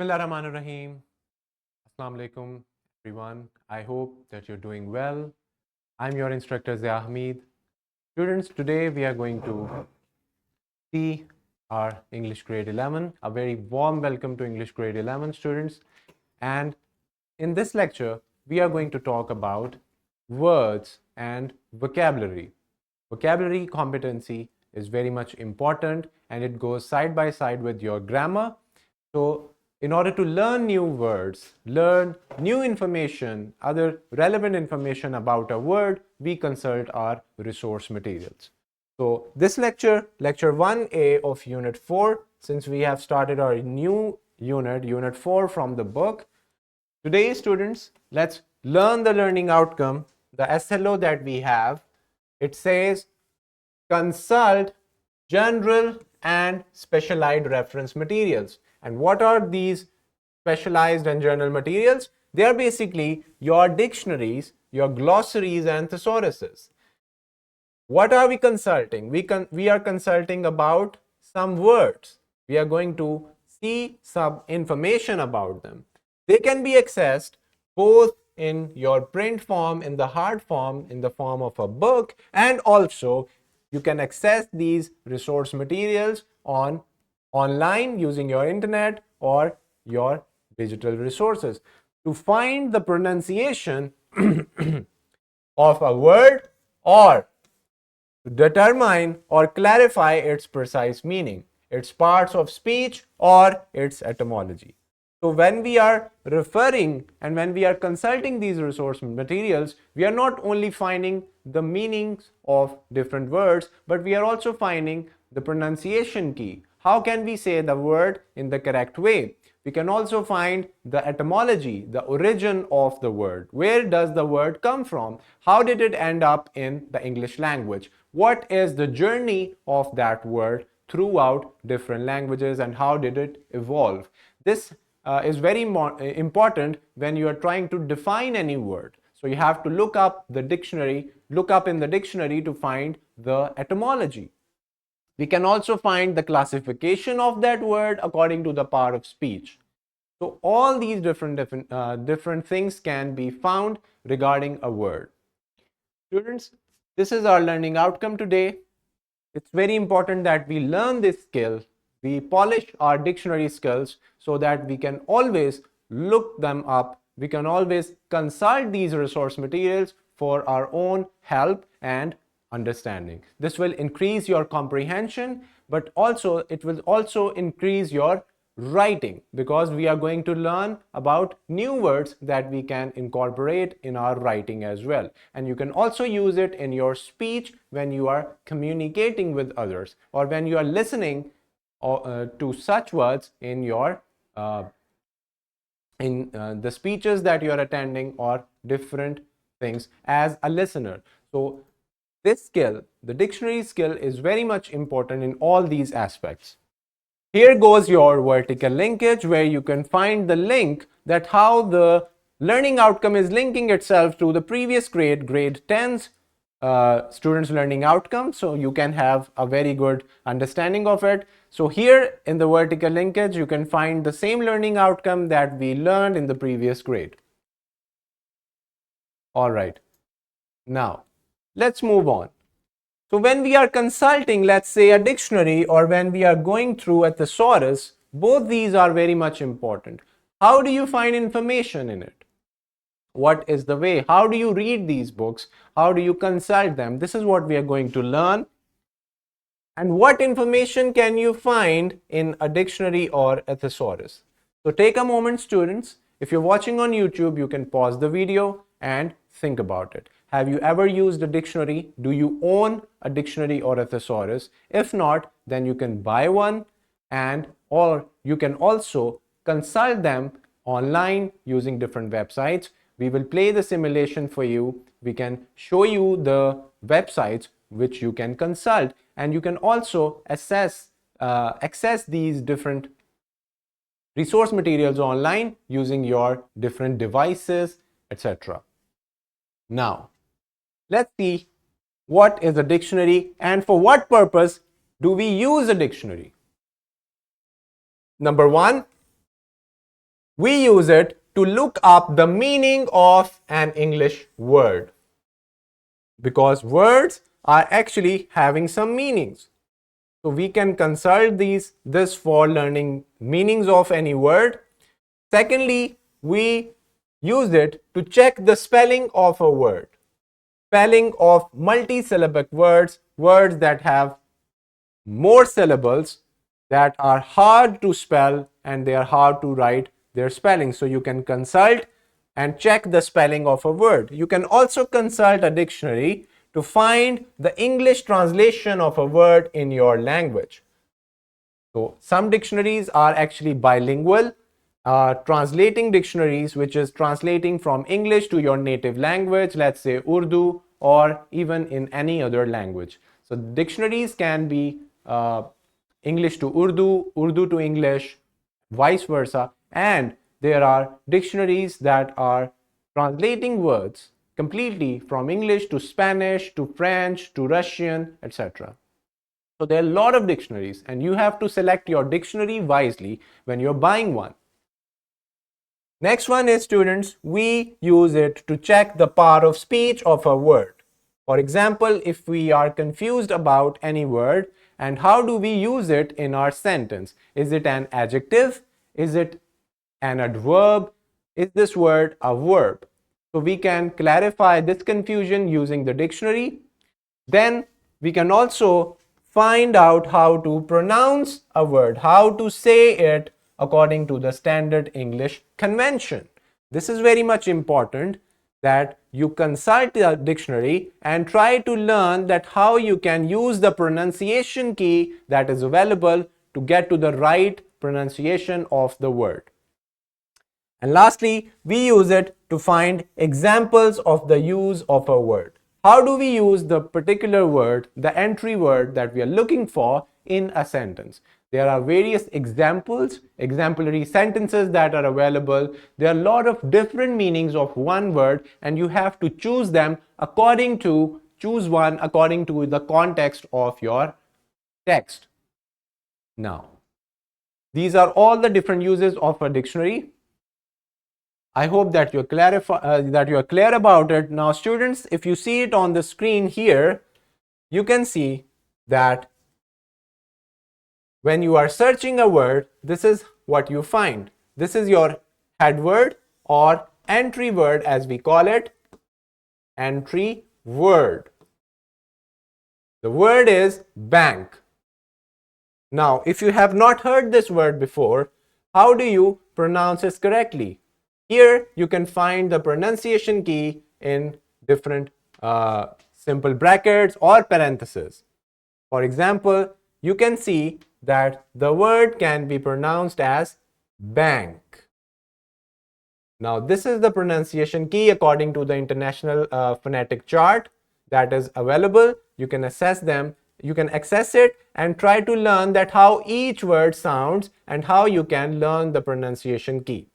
Bismillahirrahmanirrahim. Assalamu alaikum, everyone. I hope that you're doing well. I'm your instructor Zia Hamid. Students, today we are going to see our English grade 11. A very warm welcome to English grade 11 students. And in this lecture, we are going to talk about words and vocabulary. Vocabulary competency is very much important and it goes side by side with your grammar. So in order to learn new words, learn new information, other relevant information about a word, we consult our resource materials. So this lecture 1A of Unit 4, since we have started our new Unit 4 from the book. Today, students, let's learn the learning outcome, the SLO that we have. It says, consult general and specialized reference materials. And what are these specialized and general materials? They are basically your dictionaries, your glossaries, and thesauruses. What are we consulting? We are consulting about some words. We are going to see some information about them. They can be accessed both in your print form, in the hard form, in the form of a book, and also you can access these resource materials online using your internet or your digital resources. To find the pronunciation of a word or to determine or clarify its precise meaning, its parts of speech, or its etymology. So when we are referring and when we are consulting these resource materials, we are not only finding the meanings of different words, but we are also finding the pronunciation key. How can we say the word in the correct way? We can also find the etymology, the origin of the word. Where does the word come from? How did it end up in the English language? What is the journey of that word throughout different languages and how did it evolve? This is very important when you are trying to define any word. So you have to look up in the dictionary to find the etymology. We can also find the classification of that word according to the part of speech. So all these different things can be found regarding a word. Students, this is our learning outcome today. It's very important that we learn this skill, we polish our dictionary skills so that we can always look them up, we can always consult these resource materials for our own help and understanding. This will increase your comprehension, but also it will also increase your writing because we are going to learn about new words that we can incorporate in our writing as well. And you can also use it in your speech when you are communicating with others or when you are listening to such words in your the speeches that you are attending or different things as a listener. So this skill, the dictionary skill, is very much important in all these aspects. Here goes your vertical linkage where you can find the link that how the learning outcome is linking itself to the previous grade 10's students learning outcome. So you can have a very good understanding of it. So here in the vertical linkage, you can find the same learning outcome that we learned in the previous grade. All right. Now, let's move on. So when we are consulting, let's say a dictionary, or when we are going through a thesaurus, both these are very much important. How do you find information in it? What is the way? How do you read these books? How do you consult them? This is what we are going to learn. And what information can you find in a dictionary or a thesaurus? So take a moment, students. If you're watching on YouTube, you can pause the video and think about it. Have you ever used a dictionary? Do you own a dictionary or a thesaurus? If not, then you can buy one or you can also consult them online using different websites. We will play the simulation for you. We can show you the websites which you can consult, and you can also access these different resource materials online using your different devices, etc. Now, let's see what is a dictionary and for what purpose do we use a dictionary. Number one, we use it to look up the meaning of an English word, because words are actually having some meanings. So we can consult this for learning meanings of any word. Secondly, we use it to check the spelling of a word. Spelling of multi-syllabic words, words that have more syllables, that are hard to spell and they are hard to write their spelling. So you can consult and check the spelling of a word. You can also consult a dictionary to find the English translation of a word in your language. So some dictionaries are actually bilingual, translating dictionaries, which is translating from English to your native language, let's say Urdu, or even in any other language. So dictionaries can be English to Urdu, Urdu to English, vice versa. And there are dictionaries that are translating words completely from English to Spanish to French to Russian, etc. So there are a lot of dictionaries, and you have to select your dictionary wisely when you're buying one. Next one is, students, we use it to check the power of speech of a word. For example, if we are confused about any word, and how do we use it in our sentence? Is it an adjective? Is it an adverb? Is this word a verb? So we can clarify this confusion using the dictionary. Then we can also find out how to pronounce a word, how to say it according to the standard English convention. This is very much important, that you consult the dictionary and try to learn that how you can use the pronunciation key that is available to get to the right pronunciation of the word. And lastly, we use it to find examples of the use of a word. How do we use the particular word, the entry word that we are looking for in a sentence? There are various examples, exemplary sentences that are available. There are a lot of different meanings of one word, and you have to choose them choose one according to the context of your text. Now, these are all the different uses of a dictionary. I hope that you're clear about it. Now, students, if you see it on the screen here, you can see that when you are searching a word, this is what you find. This is your head word or entry word, as we call it. Entry word. The word is bank. Now, if you have not heard this word before, how do you pronounce it correctly? Here you can find the pronunciation key in different simple brackets or parentheses. For example, you can see that the word can be pronounced as bank. Now, this is the pronunciation key according to the International Phonetic Chart that is available. You can access them. You can access it and try to learn that how each word sounds and how you can learn the pronunciation key.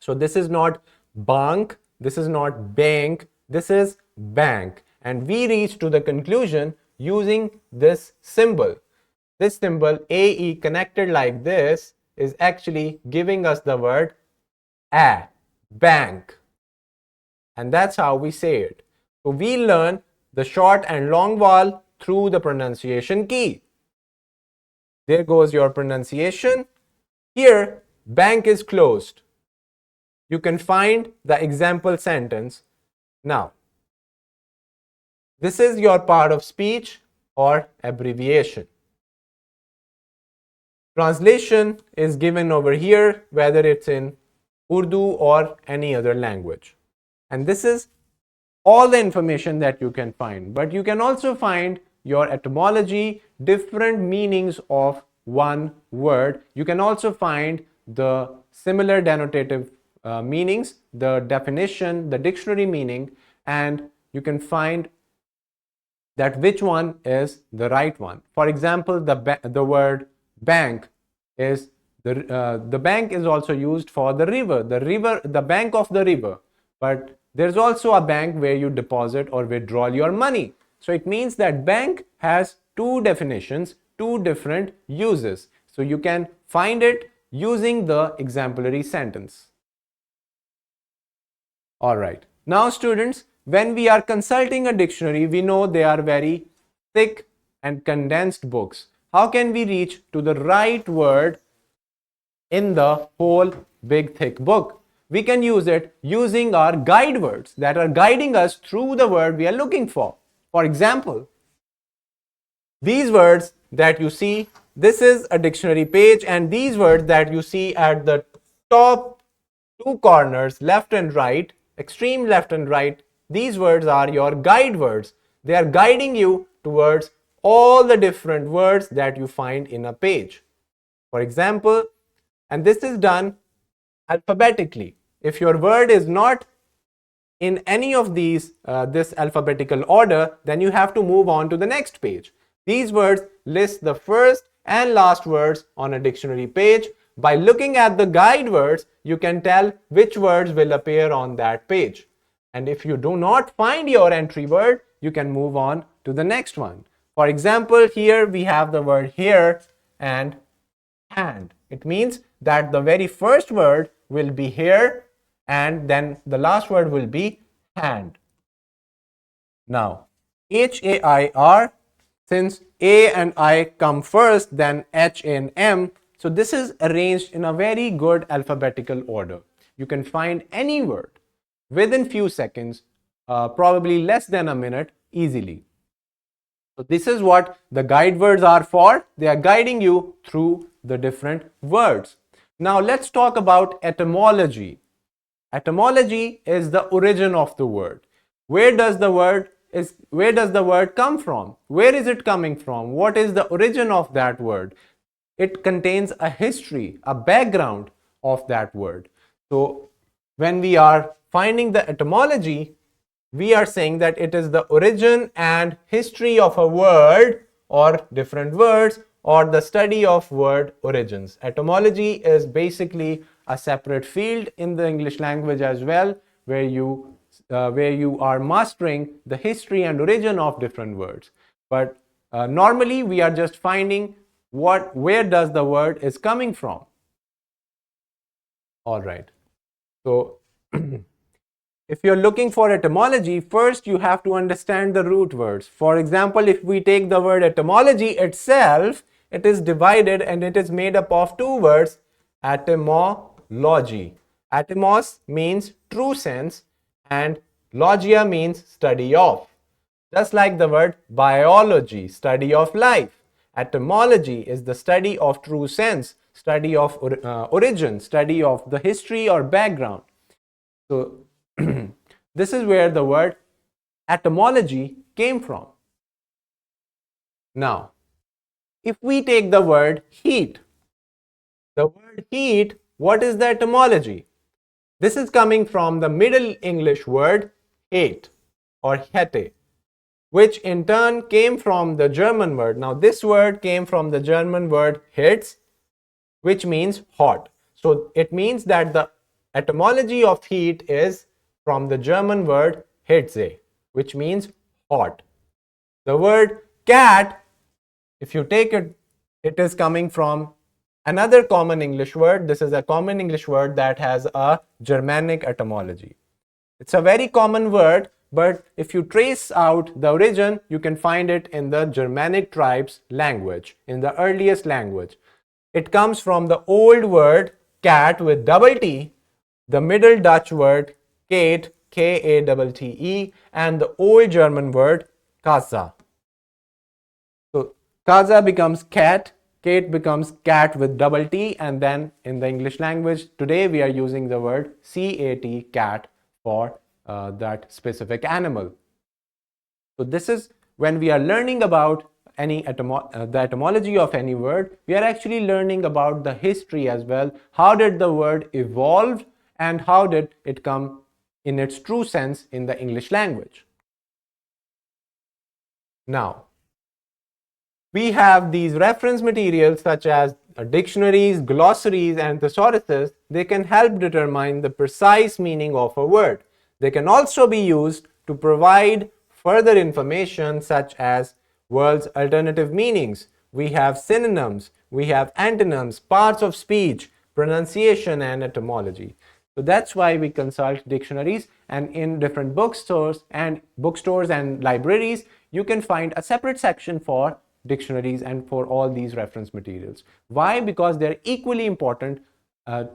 So this is not bank, this is not bank, this is bank. And we reach to the conclusion using this symbol. This symbol AE connected like this is actually giving us the word bank. And that's how we say it. So we learn the short and long vowel through the pronunciation key. There goes your pronunciation. Here, bank is closed. You can find the example sentence. Now, this is your part of speech or abbreviation. Translation is given over here, whether it's in Urdu or any other language. And this is all the information that you can find. But you can also find your etymology, different meanings of one word. You can also find the similar denotative meanings, the definition, the dictionary meaning, and you can find that which one is the right one. For example, the word bank is the bank is also used for the river, the bank of the river. But there's also a bank where you deposit or withdraw your money. So it means that bank has two definitions, two different uses. So you can find it using the exemplary sentence. Alright, now students, when we are consulting a dictionary, we know they are very thick and condensed books. How can we reach to the right word in the whole big thick book? We can use it using our guide words that are guiding us through the word we are looking for. For example, these words that you see, this is a dictionary page, and these words that you see at the top two corners, left and right, extreme left and right, these words are your guide words. They are guiding you towards all the different words that you find in a page. For example, and this is done alphabetically. If your word is not in any of these this alphabetical order, then you have to move on to the next page. These words list the first and last words on a dictionary page. By looking at the guide words, you can tell which words will appear on that page. And if you do not find your entry word, you can move on to the next one. For example, here we have the word here and hand. It means that the very first word will be here and then the last word will be hand. Now, HAIR, since A and I come first, then H and M, so this is arranged in a very good alphabetical order. You can find any word within few seconds, probably less than a minute, easily. So this is what the guide words are for. They are guiding you through the different words. Now let's talk about etymology. Etymology is the origin of the word. Where does the word come from? Where is it coming from? What is the origin of that word? It contains a history, a background of that word. So when we are finding the etymology, we are saying that it is the origin and history of a word or different words or the study of word origins. Etymology is basically a separate field in the English language as well, where you are mastering the history and origin of different words. But normally we are just finding where does the word is coming from. All right. So if you're looking for etymology, first you have to understand the root words. For example, if we take the word etymology itself, it is divided and it is made up of two words, etymology. Etymos means true sense and logia means study of. Just like the word biology, study of life. Etymology is the study of true sense, study of origin, study of the history or background. So this is where the word etymology came from. Now, if we take the word heat, what is the etymology? This is coming from the Middle English word hate or hete, which in turn came from the German word. Now, this word came from the German word hitz, which means hot. So it means that the etymology of heat is from the German word hitze, which means hot. The word cat, if you take it, it is coming from another common English word. This is a common English word that has a Germanic etymology. It's a very common word, but if you trace out the origin, you can find it in the Germanic tribes language, in the earliest language. It comes from the old word cat with double T, the Middle Dutch word Kate, K-A-T-T-E, and the old German word Kaza. So Kaza becomes cat, Kate becomes cat with double T, and then in the English language today we are using the word C-A-T, cat, for that specific animal. So this is when we are learning about the etymology of any word, we are actually learning about the history as well. How did the word evolve and how did it come in its true sense in the English language? Now, we have these reference materials such as dictionaries, glossaries, and thesauruses. They can help determine the precise meaning of a word. They can also be used to provide further information such as words' alternative meanings. We have synonyms, we have antonyms, parts of speech, pronunciation, and etymology. So that's why we consult dictionaries, and in different bookstores and libraries, you can find a separate section for dictionaries and for all these reference materials. Why? Because they're equally important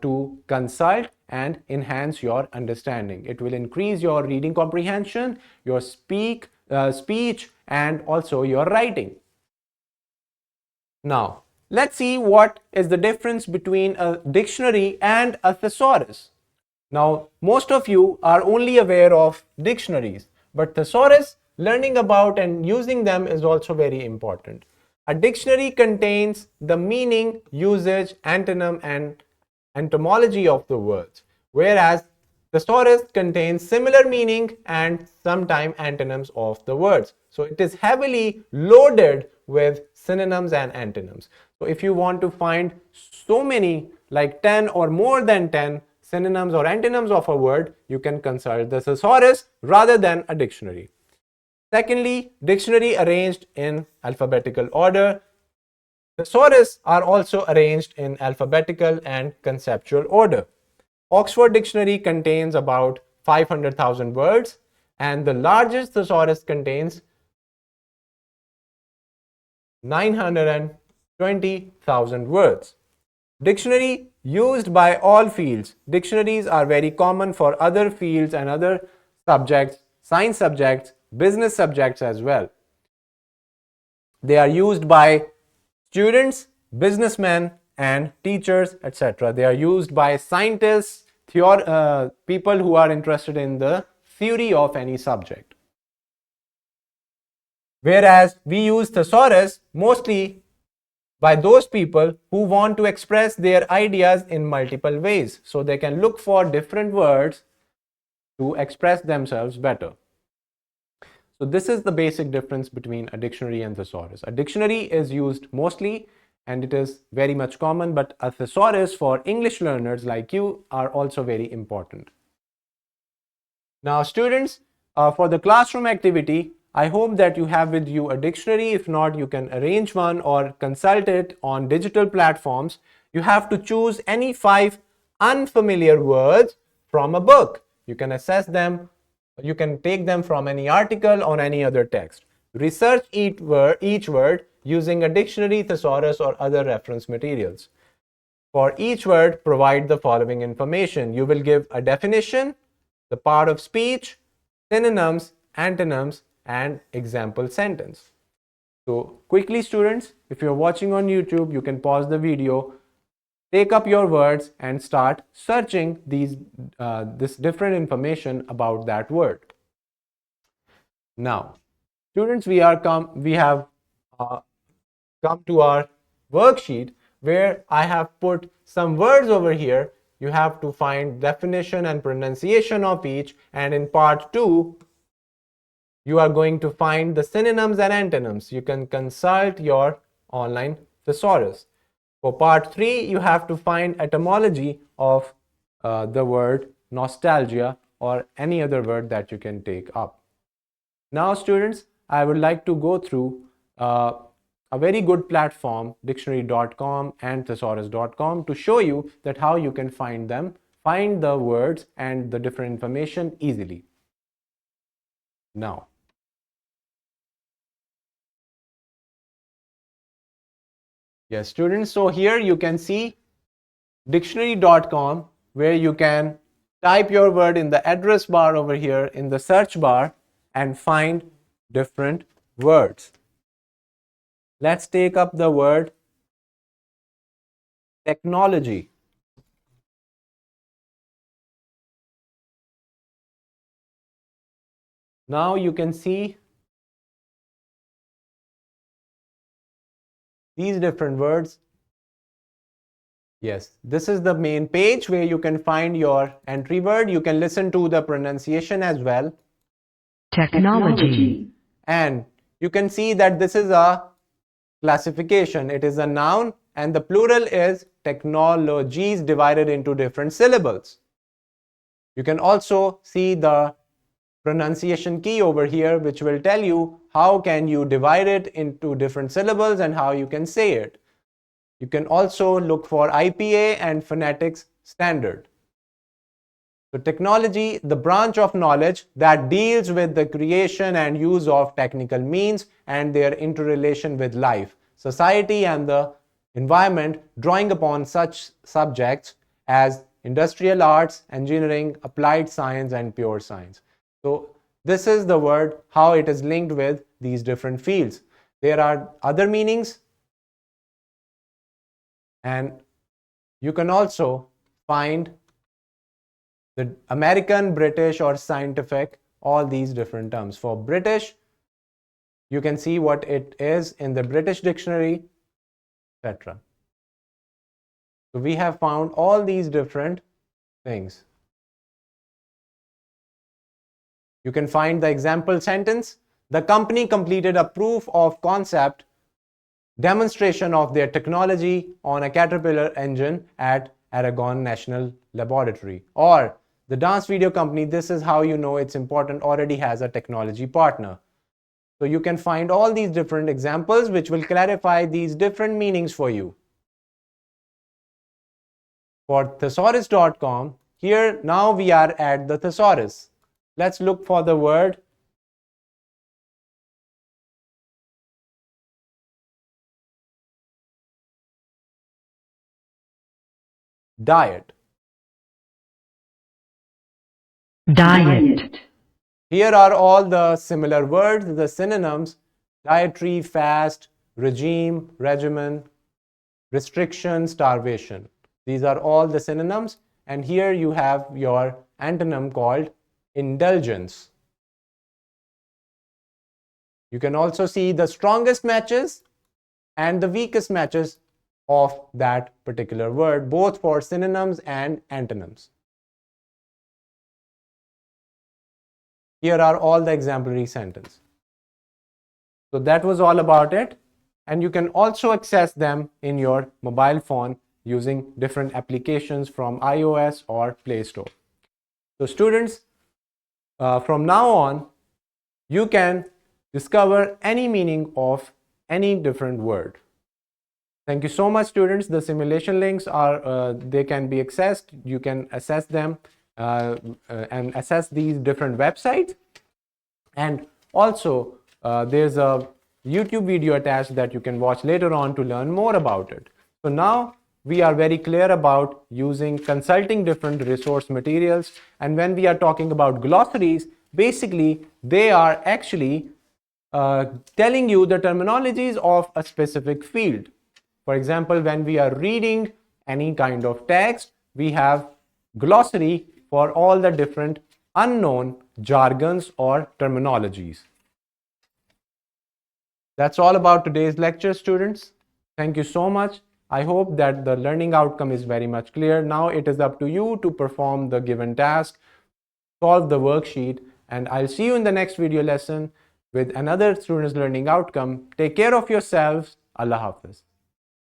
to consult and enhance your understanding. It will increase your reading comprehension, your speech, and also your writing. Now, let's see what is the difference between a dictionary and a thesaurus. Now, most of you are only aware of dictionaries, but thesaurus, learning about and using them is also very important. A dictionary contains the meaning, usage, antonym, and etymology of the words, whereas thesaurus contains similar meaning and sometimes antonyms of the words. So it is heavily loaded with synonyms and antonyms. So if you want to find so many, like 10 or more than 10 synonyms or antonyms of a word, you can consult the thesaurus rather than a dictionary. Secondly, dictionary arranged in alphabetical order. Thesaurus are also arranged in alphabetical and conceptual order. Oxford Dictionary contains about 500,000 words, and the largest thesaurus contains 920,000 words. Dictionary used by all fields. Dictionaries are very common for other fields and other subjects, science subjects, business subjects as well. They are used by students, businessmen, and teachers, etc. They are used by scientists, people who are interested in the theory of any subject. Whereas we use thesaurus mostly by those people who want to express their ideas in multiple ways. So they can look for different words to express themselves better. So this is the basic difference between a dictionary and thesaurus. A dictionary is used mostly and it is very much common, but a thesaurus for English learners like you are also very important. Now students, for the classroom activity, I hope that you have with you a dictionary. If not, you can arrange one or consult it on digital platforms. You have to choose any 5 unfamiliar words from a book. You can assess them. You can take them from any article or any other text. Research each word using a dictionary, thesaurus, or other reference materials. For each word, provide the following information. You will give a definition, the part of speech, synonyms, antonyms, and example sentence. So quickly students, if you're watching on YouTube, you can pause the video, take up your words and start searching this different information about that word. Now students, we have come to our worksheet where I have put some words over here. You have to find definition and pronunciation of each, and in part 2 you are going to find the synonyms and antonyms. You can consult your online thesaurus. For part 3, you have to find etymology of the word nostalgia or any other word that you can take up. Now students, I would like to go through a very good platform, dictionary.com and thesaurus.com, to show you that how you can find the words and the different information easily. Now, yes students, so here you can see dictionary.com, where you can type your word in the address bar over here in the search bar and find different words. Let's take up the word technology. Now you can see these different words. Yes, this is the main page where you can find your entry word. You can listen to the pronunciation as well. Technology. And you can see that this is a classification. It is a noun and the plural is technologies divided into different syllables. You can also see the pronunciation key over here, which will tell you how can you divide it into different syllables and how you can say it. You can also look for IPA and phonetics standard. So technology, the branch of knowledge that deals with the creation and use of technical means and their interrelation with life, society and the environment, drawing upon such subjects as industrial arts, engineering, applied science and pure science. So this is the word, how it is linked with these different fields. There are other meanings, and you can also find the American, British or scientific, all these different terms. For British, you can see what it is in the British dictionary, etc. So we have found all these different things. You can find the example sentence. The company completed a proof of concept demonstration of their technology on a Caterpillar engine at Aragon National Laboratory. Or the dance video company, this is how you know it's important, already has a technology partner. So you can find all these different examples which will clarify these different meanings for you. For thesaurus.com, here now we are at the thesaurus. Let's look for the word diet. Diet. Here are all the similar words, the synonyms: dietary, fast, regime, regimen, restriction, starvation. These are all the synonyms, and here you have your antonym called indulgence. You can also see the strongest matches and the weakest matches of that particular word, both for synonyms and antonyms. Here are all the exemplary sentences. So that was all about it. And you can also access them in your mobile phone using different applications from iOS or Play Store. So students, from now on, you can discover any meaning of any different word. Thank you so much, students. The simulation links are, they can be accessed. You can access them and assess these different websites. And also, there's a YouTube video attached that you can watch later on to learn more about it. So now we are very clear about using consulting different resource materials. And when we are talking about glossaries, basically they are actually telling you the terminologies of a specific field. For example, when we are reading any kind of text, we have glossary for all the different unknown jargons or terminologies. That's all about today's lecture, students. Thank you so much. I hope that the learning outcome is very much clear. Now it is up to you to perform the given task, solve the worksheet, and I'll see you in the next video lesson with another student's learning outcome. Take care of yourselves. Allah Hafiz.